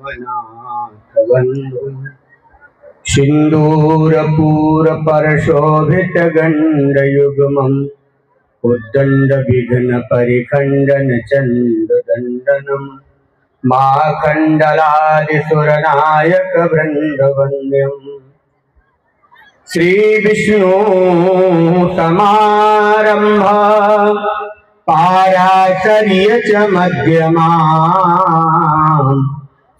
रामनाथ बंधु सिंदूरपूरपरशोभित गण्डयुग्मम् उद्दण्ड विघ्न परिखण्डन चन्द्रदण्डनम् माखण्डलादिसुरनायक वृन्दवन्द्यम् श्री विष्णु समारंभा पाराशर्य च मध्यमाम्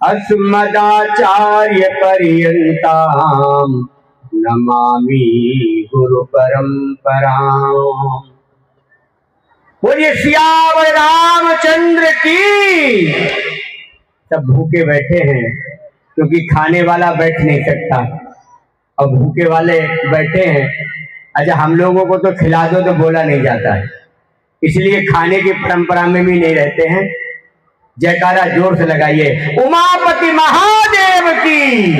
अस्मदाचार्य पर्यन्ताम् नमामि गुरु परंपराम्। बोलिए सियावर रामचंद्र की। सब भूखे बैठे हैं क्योंकि खाने वाला बैठ नहीं सकता और भूखे वाले बैठे हैं। अच्छा, हम लोगों को तो खिला दो तो बोला नहीं जाता है, इसलिए खाने की परंपरा में भी नहीं रहते हैं। जयकारा जोर से लगाइए। उमापति महादेव की,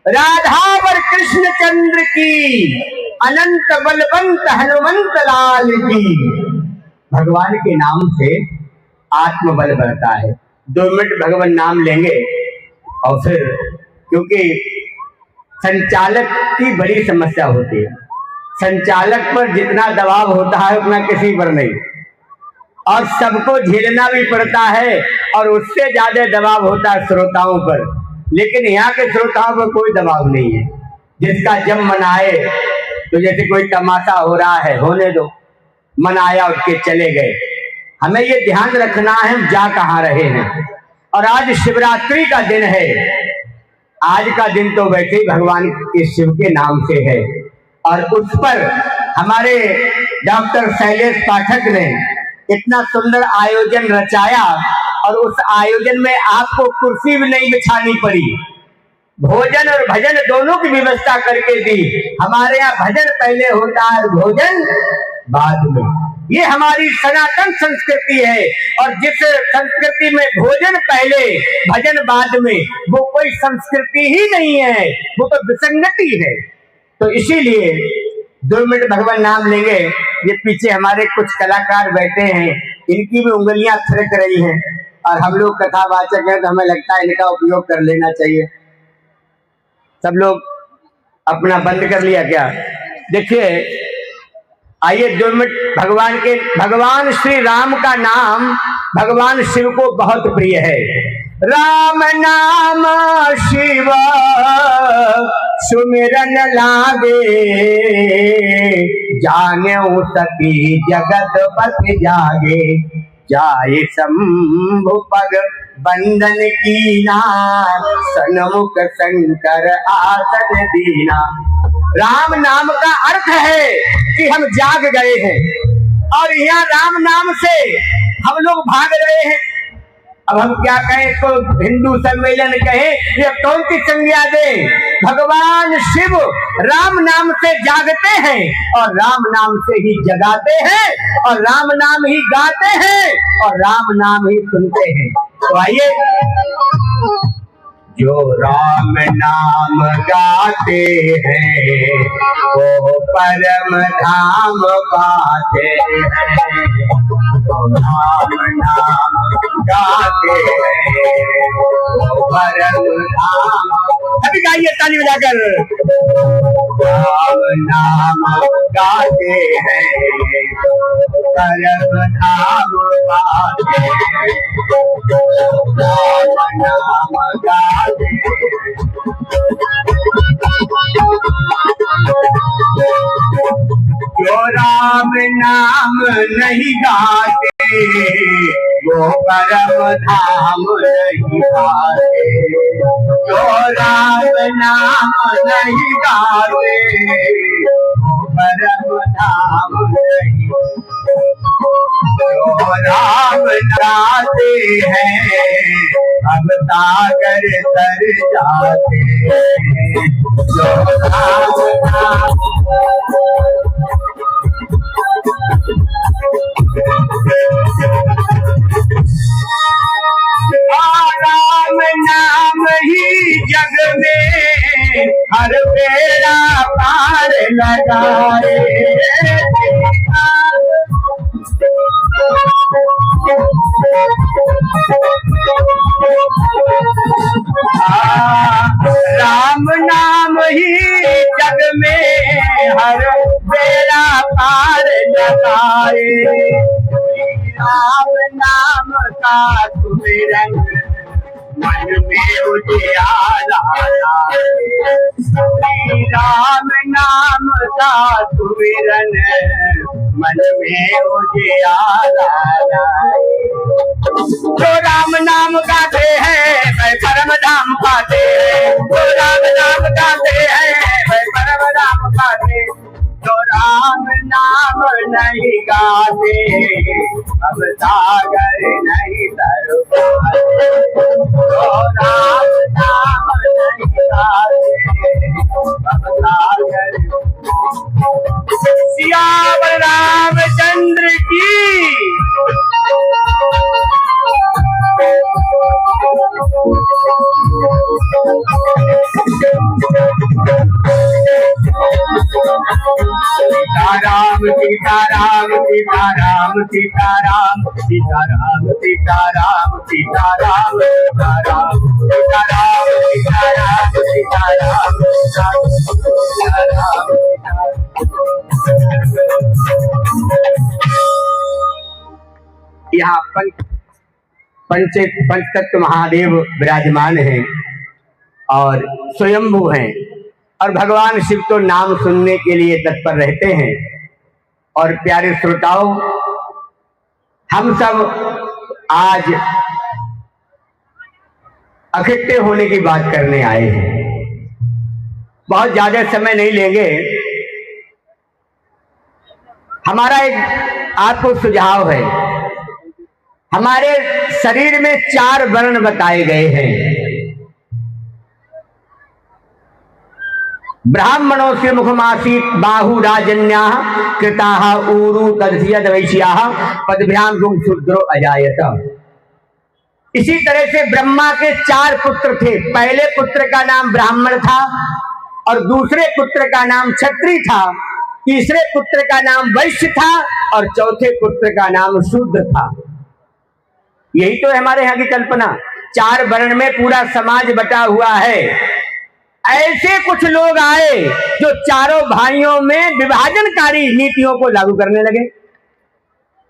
राधावर कृष्ण चंद्र की, अनंत बलवंत हनुमंत लाल की। भगवान के नाम से आत्मबल बढ़ता है। 2 मिनट भगवान नाम लेंगे और फिर, क्योंकि संचालक की बड़ी समस्या होती है। संचालक पर जितना दबाव होता है उतना किसी पर नहीं, और सबको झेलना भी पड़ता है और उससे ज्यादा दबाव होता है श्रोताओं पर। लेकिन यहाँ के श्रोताओं पर कोई दबाव नहीं है। जिसका जब मन आए, तो जैसे कोई तमाशा हो रहा है, होने दो, मन आया उठ के चले गए। हमें ये ध्यान रखना है हम जा कहाँ रहे हैं। और आज शिवरात्रि का दिन है। आज का दिन तो वैसे ही भगवान के शिव के नाम से है, और उस पर हमारे डॉक्टर शैलेश पाठक ने इतना सुंदर आयोजन रचाया, और उस आयोजन में आपको कुर्सी भी नहीं बिछानी पड़ी। भोजन और भजन दोनों की व्यवस्था करके दी। हमारे यहाँ भजन पहले होता है, भोजन बाद में। ये हमारी सनातन संस्कृति है, और जिस संस्कृति में भोजन पहले भजन बाद में, वो कोई संस्कृति ही नहीं है, वो तो विसंगति है। तो इसीलिए 2 मिनट भगवान नाम लेंगे। ये पीछे हमारे कुछ कलाकार बैठे हैं, इनकी भी उंगलियां थिरक रही हैं, और हम लोग कथावाचक हैं तो हमें लगता है इनका उपयोग कर लेना चाहिए। सब लोग अपना बंद कर लिया क्या? देखिए, आइए 2 मिनट भगवान श्री राम का नाम भगवान शिव को बहुत प्रिय है। राम नाम शिव सुमिरन लागे, जानेऊ सती जगत पति जागे। जाए शंभु पग बंदन कीना, सन्मुख शंकर आसन दीना। राम नाम का अर्थ है कि हम जाग गए हैं, और यहाँ राम नाम से हम लोग भाग रहे हैं। अब हम क्या कहें, तो हिंदू सम्मेलन कहें या कौन सी संज्ञा दें? भगवान शिव राम नाम से जागते हैं, और राम नाम से ही जगाते हैं, और राम नाम ही गाते हैं, और राम नाम ही सुनते हैं। तो आइए, जो राम नाम गाते हैं वो परम धाम पाते हैं। जो राम नाम गाते हैं वो परम धाम। अभी गाइए ताली बजाकर। राम नाम गाते हैं परम धाम पाते हैं। राम नाम गाते जो राम नाम नहीं गाते वो परम धाम नहीं पाते। जो राम नाम नहीं गाते वो परम धाम नहीं। जो राम गाते हैं अब सागर तर जाते हैं। जो राम नाम राम नाम ही जग में हर बेड़ा पार लगाए। लाए, राम नाम का सुमिरन मन में उजियारा लाए, राम नाम का सुमिरन मन में उजियारा लाए। जो राम नाम गाते हैं वह परम धाम पाते हैं, जो राम नाम गाते हैं वह परम धाम पाते, जो राम नाम नहीं गाते अब सागर नहीं तर पाते, जो राम नाम नहीं गाते अब सागर। सियावर रामचंद्र की। सीताराम सीताराम सीताराम सीताराम सीताराम सीताराम सीताराम सीताराम सीताराम सीताराम सीताराम। यहाँ पंचतत्व महादेव विराजमान हैं और स्वयंभू हैं, और भगवान शिव तो नाम सुनने के लिए तत्पर रहते हैं। और प्यारे श्रोताओं, हम सब आज इकट्ठे होने की बात करने आए हैं। बहुत ज्यादा समय नहीं लेंगे। हमारा एक आपको सुझाव है। हमारे शरीर में 4 वर्ण बताए गए हैं। ब्राह्मणों से मुखमासीत बाहु राजन्या कृता ऊरु तदसियद वैश्या पदभ्याम गुम शूद्रो अजायत। इसी तरह से ब्रह्मा के 4 पुत्र थे। पहले पुत्र का नाम ब्राह्मण था, और दूसरे पुत्र का नाम क्षत्रिय था, तीसरे पुत्र का नाम वैश्य था, और चौथे पुत्र का नाम शूद्र था। यही तो है हमारे यहाँ की कल्पना। 4 वर्ण में पूरा समाज बटा हुआ है। ऐसे कुछ लोग आए जो चारों भाइयों में विभाजनकारी नीतियों को लागू करने लगे,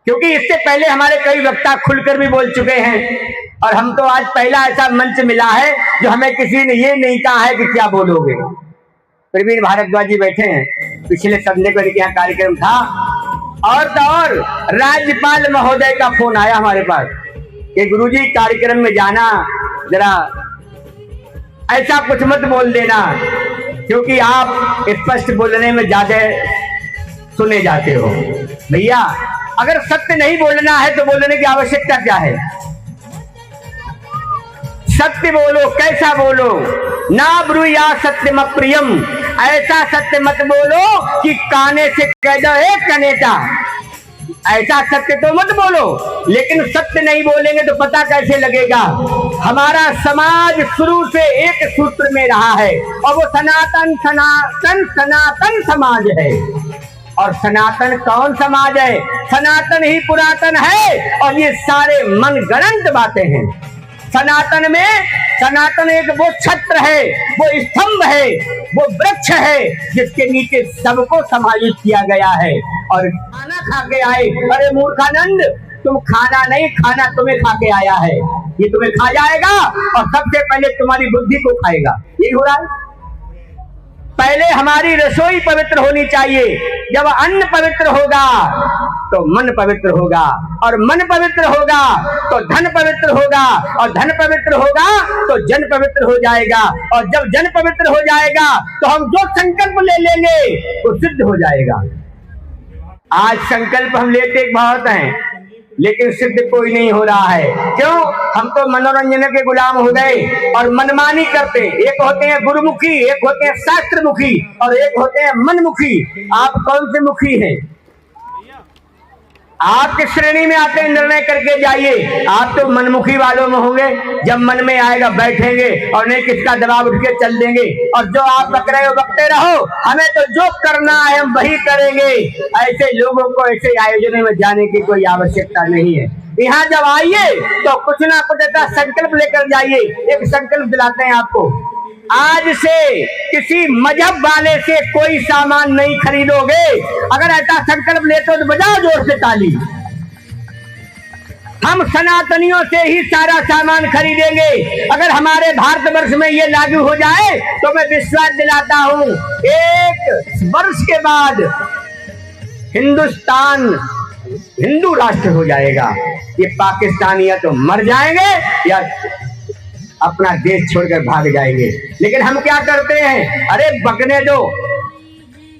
क्योंकि इससे पहले हमारे कई वक्ता खुलकर भी बोल चुके हैं, और हम तो आज पहला ऐसा मंच मिला है जो हमें किसी ने ये नहीं कहा है कि क्या बोलोगे। प्रवीण भारद्वाज जी बैठे हैं, पिछले संडे को यहाँ कार्यक्रम था, और राज्यपाल महोदय का फोन आया हमारे पास कि गुरुजी कार्यक्रम में जाना, जरा ऐसा कुछ मत बोल देना, क्योंकि आप स्पष्ट बोलने में ज्यादा सुने जाते हो। भैया, अगर सत्य नहीं बोलना है तो बोलने की आवश्यकता क्या है? सत्य बोलो। कैसा बोलो? ना ब्रूया सत्यम प्रियम, ऐसा सत्य मत बोलो कि काने से कह दो एक कनेटा। ऐसा सत्य तो मत बोलो। लेकिन सत्य नहीं बोलेंगे तो पता कैसे लगेगा? हमारा समाज शुरू से एक सूत्र में रहा है, और वो सनातन सनातन सनातन समाज है। और सनातन कौन समाज है? सनातन ही पुरातन है, और ये सारे मनगढ़ंत बातें हैं। सनातन में, सनातन एक वो छत्र है, वो स्तंभ है, वो वृक्ष है जिसके नीचे सबको समाहित किया गया है। और खाना खा के आए, अरे मूर्खानंद, तुम खाना नहीं, खाना तुम्हें खा के आया है। ये तुम्हें खा जाएगा और सबसे पहले तुम्हारी बुद्धि को खाएगा। यही हो रहा है। पहले हमारी रसोई पवित्र होनी चाहिए। जब अन्न पवित्र होगा तो मन पवित्र होगा, और मन पवित्र होगा तो धन पवित्र होगा, और धन पवित्र होगा तो जन पवित्र हो जाएगा, और जब जन पवित्र हो जाएगा तो हम जो संकल्प ले लेंगे वो सिद्ध हो जाएगा। आज संकल्प हम लेते बहुत हैं, लेकिन सिद्ध कोई नहीं हो रहा है। क्यों? हम तो मनोरंजन के गुलाम हो गए और मनमानी करते। एक होते हैं गुरुमुखी, एक होते हैं शास्त्रमुखी, और एक होते हैं मनमुखी। आप कौन से मुखी हैं? आप किस श्रेणी में आते हैं? निर्णय करके जाइए। आप तो मनमुखी वालों में होंगे। जब मन में आएगा बैठेंगे, और नहीं किसका दबाव उठ के चल देंगे, और जो आप बक रहे हो बकते रहो, हमें तो जो करना है हम वही करेंगे। ऐसे लोगों को ऐसे आयोजनों में जाने की कोई आवश्यकता नहीं है। यहाँ जब आइए तो कुछ ना कुछ ऐसा संकल्प लेकर जाइए। एक संकल्प दिलाते हैं आपको। आज से किसी मजहब वाले से कोई सामान नहीं खरीदोगे। अगर ऐसा संकल्प लेते हो तो बजाओ जोर से ताली। हम सनातनियों से ही सारा सामान खरीदेंगे। अगर हमारे भारतवर्ष में ये लागू हो जाए तो मैं विश्वास दिलाता हूं 1 वर्ष के बाद हिंदुस्तान हिंदू राष्ट्र हो जाएगा। ये पाकिस्तानी या तो मर जाएंगे या अपना देश छोड़कर भाग जाएंगे। लेकिन हम क्या करते हैं, अरे बकने दो,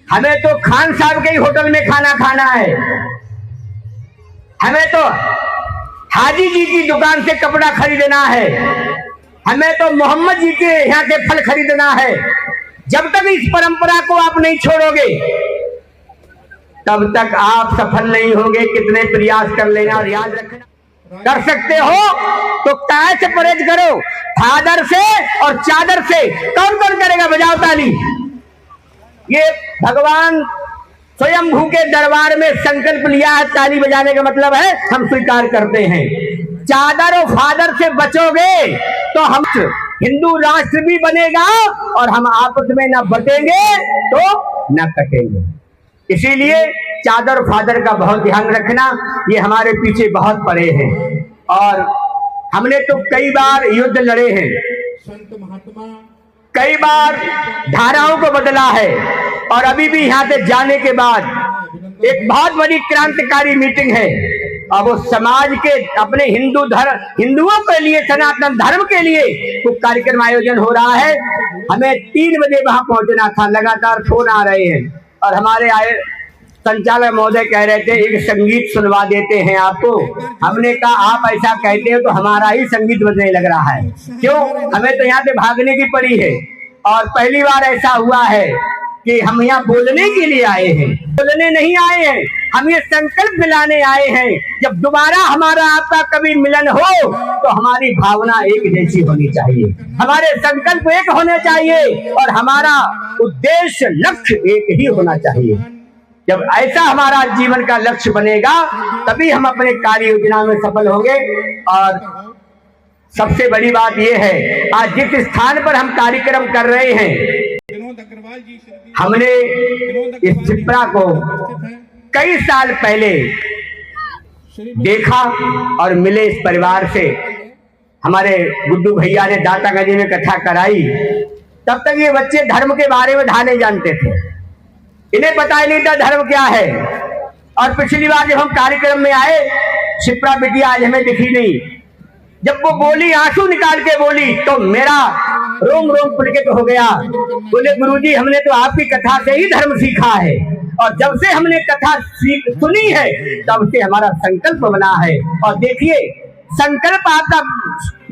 हमें तो खान साहब के ही होटल में खाना खाना है, हमें तो हाजी जी की दुकान से कपड़ा खरीदना है, हमें तो मोहम्मद जी के यहाँ के फल खरीदना है। जब तक इस परंपरा को आप नहीं छोड़ोगे तब तक आप सफल नहीं होंगे। कितने प्रयास कर लेना और याद रखना। कर सकते हो तो काय से परहेज करो, फादर से और चादर से। कौन कौन करेगा, बजाओ ताली। ये भगवान स्वयंभू के दरबार में संकल्प लिया है। ताली बजाने का मतलब है हम स्वीकार करते हैं। चादर और फादर से बचोगे तो हम हिंदू राष्ट्र भी बनेगा और हम आपस में न बटेंगे तो न कटेंगे। इसीलिए चादर फादर का बहुत ध्यान रखना। ये हमारे पीछे बहुत पड़े हैं और हमने तो कई बार युद्ध लड़े हैं, संत महात्मा कई बार धाराओं को बदला है। और अभी भी यहाँ से जाने के बाद एक बहुत बड़ी क्रांतिकारी मीटिंग है और वो समाज के अपने हिंदुओं के लिए, सनातन धर्म के लिए कुछ कार्यक्रम आयोजन हो रहा है। हमें 3 बजे वहां पहुंचना था। लगातार फोन आ रहे हैं और हमारे संचालक महोदय कह रहे थे एक संगीत सुनवा देते हैं आपको। हमने कहा आप ऐसा कहते हो तो हमारा ही संगीत बजने लग रहा है। क्यों, हमें तो यहाँ से भागने की पड़ी है। और पहली बार ऐसा हुआ है कि हम यहाँ बोलने के लिए आए हैं, बोलने नहीं आए हैं। हम ये संकल्प दिलाने आए हैं जब दोबारा हमारा आपका कभी मिलन हो तो हमारी भावना एक जैसी होनी चाहिए, हमारे संकल्प एक होने चाहिए और हमारा उद्देश्य लक्ष्य एक ही होना चाहिए। जब ऐसा हमारा जीवन का लक्ष्य बनेगा तभी हम अपने कार्य योजना में सफल होंगे। और सबसे बड़ी बात यह है, आज जिस स्थान पर हम कार्यक्रम कर रहे हैं, हमने इस छिपरा को कई साल पहले देखा और मिले इस परिवार से। हमारे गुड्डू भैया ने दातागंज में कथा कराई। तब तक ये बच्चे धर्म के बारे में नहीं जानते थे, इन्हें पता ही नहीं था धर्म क्या है। और पिछली बार जब हम कार्यक्रम में आए, शिप्रा बिटिया आज हमें दिखी नहीं। जब वो बोली, आंसू निकाल के बोली, तो मेरा रोम रोम पुलकित हो गया। बोले गुरुजी, हमने तो आपकी कथा से ही धर्म सीखा है और जब से हमने कथा सुनी है तब से हमारा संकल्प बना है। और देखिए, संकल्प आपका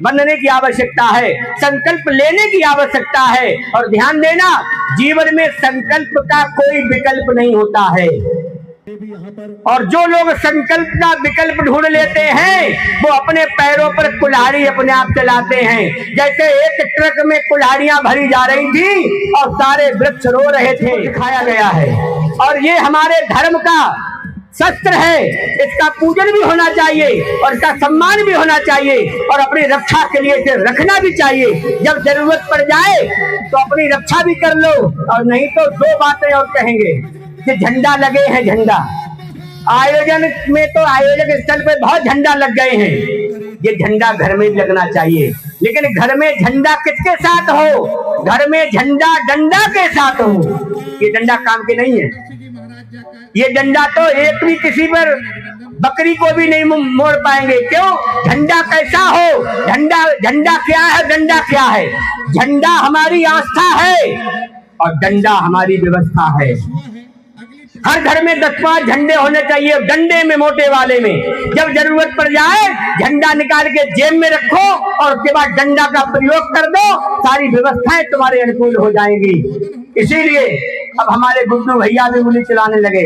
बनने की आवश्यकता है, संकल्प लेने की आवश्यकता है। और ध्यान देना, जीवन में संकल्प का कोई विकल्प नहीं होता है। और जो लोग संकल्प का विकल्प ढूंढ लेते हैं वो अपने पैरों पर कुल्हाड़ी अपने आप चलाते हैं। जैसे एक ट्रक में कुल्हाड़ियां भरी जा रही थी और सारे वृक्ष रो रहे थे, दिखाया गया है। और ये हमारे धर्म का शस्त्र है, इसका पूजन भी होना चाहिए और इसका सम्मान भी होना चाहिए और अपनी रक्षा के लिए इसे रखना भी चाहिए। जब जरूरत पड़ जाए तो अपनी रक्षा भी कर लो, और नहीं तो 2 बातें और कहेंगे कि झंडा लगे हैं, झंडा आयोजन में तो आयोजक स्थल पे बहुत झंडा लग गए हैं। ये झंडा घर में लगना चाहिए, लेकिन घर में झंडा किसके साथ हो? घर में झंडा डंडा के साथ हो। ये डंडा काम के नहीं है। ये डंडा तो एक भी किसी पर बकरी को भी नहीं मोड़ पाएंगे। क्यों? झंडा कैसा हो? झंडा क्या है, डंडा क्या है? झंडा हमारी आस्था है और डंडा हमारी व्यवस्था है। हर घर में 10-5 झंडे होने चाहिए, डंडे में, मोटे वाले में। जब जरूरत पड़ जाए झंडा निकाल के जेब में रखो और उसके बाद डंडा का प्रयोग कर दो, सारी व्यवस्थाएं तुम्हारे अनुकूल हो जाएंगी। इसीलिए अब हमारे गुड्डू भैया भी गोली चलाने लगे।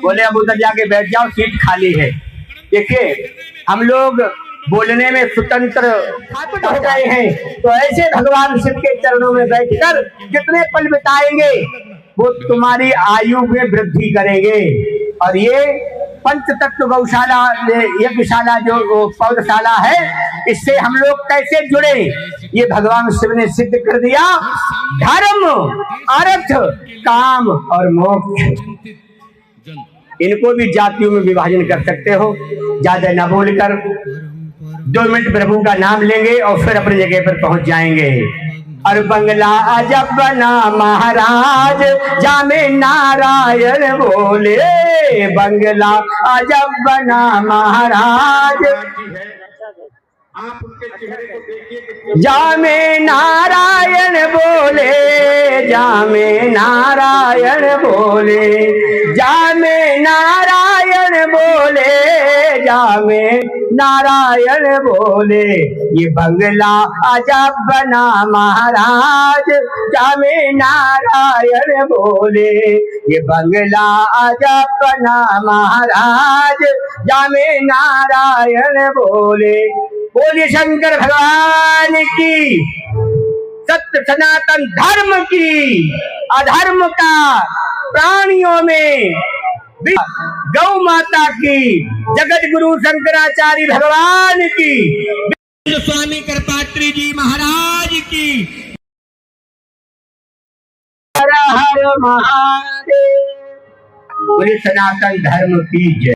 बोले अब उधर जाके बैठ जाओ, सीट खाली है। देखिए, हम लोग बोलने में स्वतंत्र स्थापित हो गए हैं, तो ऐसे भगवान शिव के चरणों में बैठकर कितने पल बिताएंगे, वो तुम्हारी आयु में वृद्धि करेंगे। और ये पंच तत्व गौशाला यज्ञशाला जो पौधशाला है, इससे हम लोग कैसे जुड़े, ये भगवान शिव ने सिद्ध कर दिया। धर्म, अर्थ, काम और मोक्ष, इनको भी जातियों में विभाजन कर सकते हो। ज्यादा न बोलकर 2 मिनट प्रभु का नाम लेंगे और फिर अपनी जगह पर पहुंच जाएंगे। और बंगला अजब बना महाराज, जामे नारायण बोले, बंगला अजब बना महाराज, जामे नारायण बोले, जामे नारायण बोले, जामे नारायण बोले, जामे नारायण बोले, ये बंगला अजब बना महाराज, जामे नारायण बोले, ये बंगला अजब बना महाराज, जामे नारायण बोले। बोलिए शंकर भगवान की, सत्य सनातन धर्म की, अधर्म का प्राणियों में, गौ माता की, जगत गुरु शंकराचार्य भगवान की, स्वामी कृपात्री जी महाराज की, हर हर महादेव। बोले सनातन धर्म की जय।